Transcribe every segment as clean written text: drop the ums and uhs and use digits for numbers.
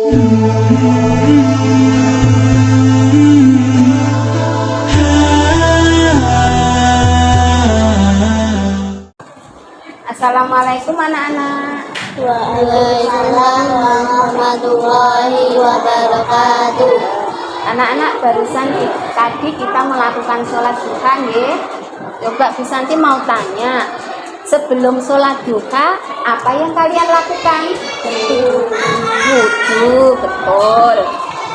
Assalamualaikum anak-anak. Waalaikumsalam warahmatullahi wabarakatuh. Anak-anak, barusan tadi kita melakukan sholat duha ya. Coba Bu Santi mau tanya, sebelum sholat duha apa yang kalian lakukan? Wudhu, betul.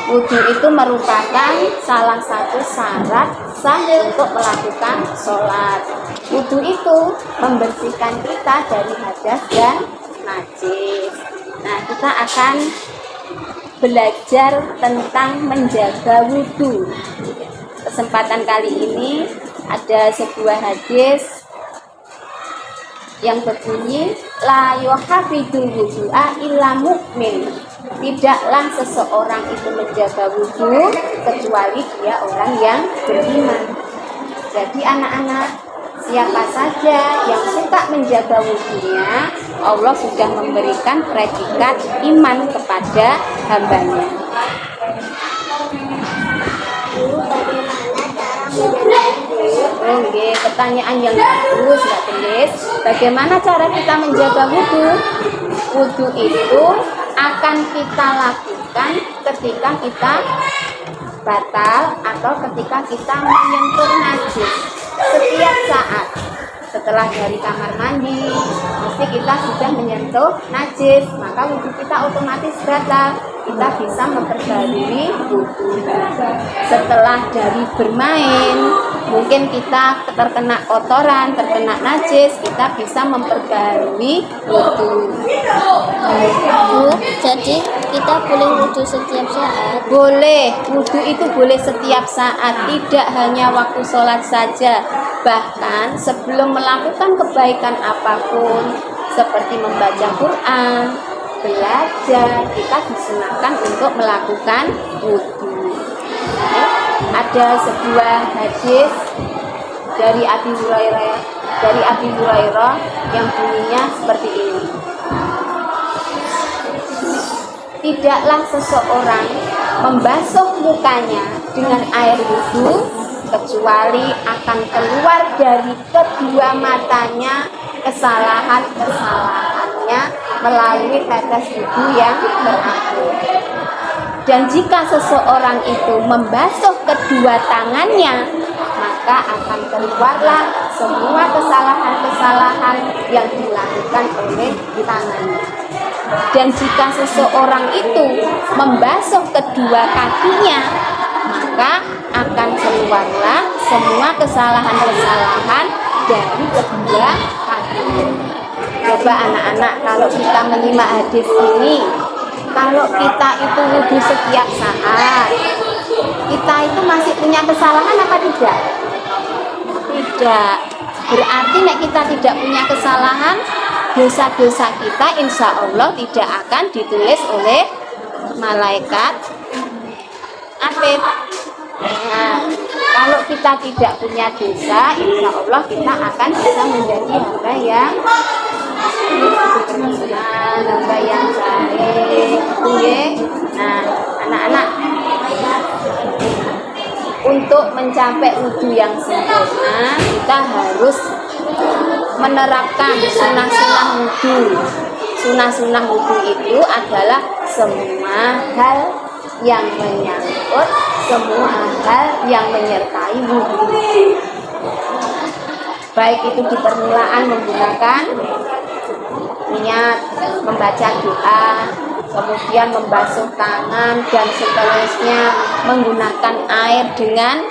Wudhu itu merupakan salah satu syarat sah untuk melakukan sholat. Wudhu itu membersihkan kita dari hadas dan najis. Nah, kita akan belajar tentang menjaga wudhu. Kesempatan kali ini ada sebuah hadis yang berbunyi la yuhafidul wudu'a illa mu'min. Tidaklah seseorang itu menjaga wudhu kecuali dia orang yang beriman. Jadi anak-anak, siapa saja yang suka menjaga wudhunya, Allah sudah memberikan predikat iman kepada hambanya. Oke, pertanyaan yang bagus, Mbak Tulis. Bagaimana cara kita menjaga wudhu? Wudhu itu akan kita lakukan ketika kita batal atau ketika kita menyentuh najis. Setiap saat setelah dari kamar mandi mesti kita sudah menyentuh najis, maka wudhu kita otomatis batal. Kita bisa memperbarui wudhu. Setelah dari bermain, mungkin kita terkena kotoran, terkena najis, kita bisa memperbarui wudhu. Bu, jadi kita boleh wudhu setiap saat? Boleh, wudhu itu boleh setiap saat, tidak hanya waktu sholat saja. Bahkan sebelum melakukan kebaikan apapun, seperti membaca Quran, belajar, kita disunahkan untuk melakukan wudhu. Ada sebuah hadis dari Abi Hurairah yang bunyinya seperti ini. Tidaklah seseorang membasuh mukanya dengan air wudhu kecuali akan keluar dari kedua matanya kesalahan-kesalahannya melalui tetes wudhu yang terakhir. Dan jika seseorang itu membasuh kedua tangannya, maka akan keluarlah semua kesalahan-kesalahan yang dilakukan oleh tangannya. Dan jika seseorang itu membasuh kedua kakinya, maka akan keluarlah semua kesalahan-kesalahan dari kedua kakinya. Coba anak-anak, kalau kita menyimak hadis ini, kalau kita itu wudhu setiap saat, kita itu masih punya kesalahan apa tidak? Tidak. Berarti nek kita tidak punya kesalahan, dosa-dosa kita insya Allah tidak akan ditulis oleh malaikat atid. Nah, kalau kita tidak punya dosa, insya Allah kita akan bisa menjadi hamba yang hamba yang baik. Nah, anak-anak, untuk mencapai wudhu yang sempurna, kita harus menerapkan sunnah-sunnah wudhu. Sunnah-sunnah wudhu itu adalah semua hal yang menyangkut, semua hal yang menyertai wudhu. Baik itu di permulaan menggunakan niat, membaca doa, kemudian membasuh tangan, dan seterusnya menggunakan air dengan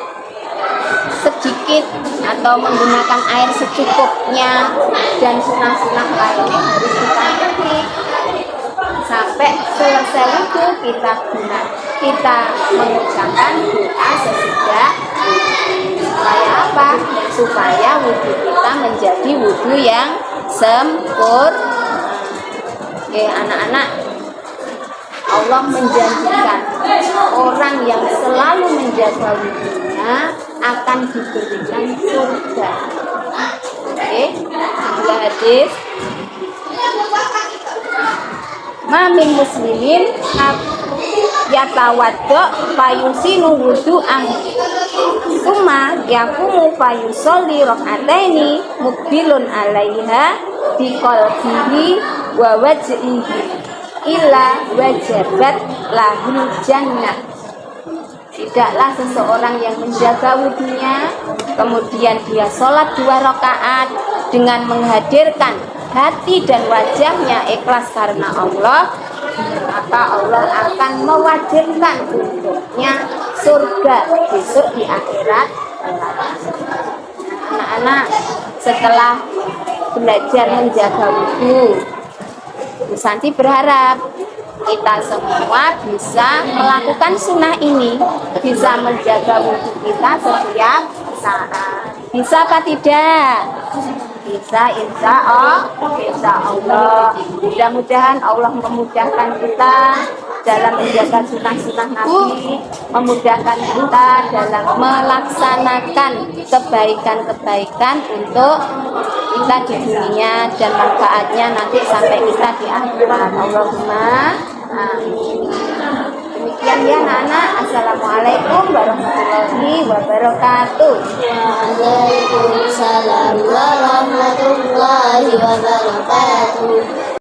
sedikit atau menggunakan air secukupnya, dan sunah-sunah lainnya harus kita ikuti sampai selesai wudhu. Kita mengucapkan doa sesudah wudhu. Supaya apa? Supaya wudhu kita menjadi wudhu yang sempurna. Oke anak-anak, Allah menjanjikan orang yang selalu menjaga wudhunya akan diberikan surga. Oke, sebelah hadis. Mamin muslimin yatawaddo fayusinu wudu'ah summa yakumu fayusolli rok'ataini mukbilun alaiha biqalbihi wa wajhihi illa wajabat lahul jannah. Tidaklah seseorang yang menjaga wudunya kemudian dia sholat 2 rakaat dengan menghadirkan hati dan wajahnya ikhlas karena Allah, maka Allah akan mewajibkan untuknya surga besok di akhirat. Anak-anak, setelah belajar menjaga wudu, Bu Santi berharap kita semua bisa melakukan sunnah ini, bisa menjaga wudu kita setiap saat. Bisa apa tidak? Bisa, insya Allah. Mudah-mudahan Allah memudahkan kita dalam menjaga sunnah-sunnah Nabi, memudahkan kita dalam melaksanakan kebaikan-kebaikan untuk kita di dunia dan manfaatnya nanti sampai kita di akhirat. Allahumma amin. Demikian ya anak-anak. Assalamualaikum warahmatullahi wabarakatuh. Waalaikumsalam warahmatullahi wabarakatuh.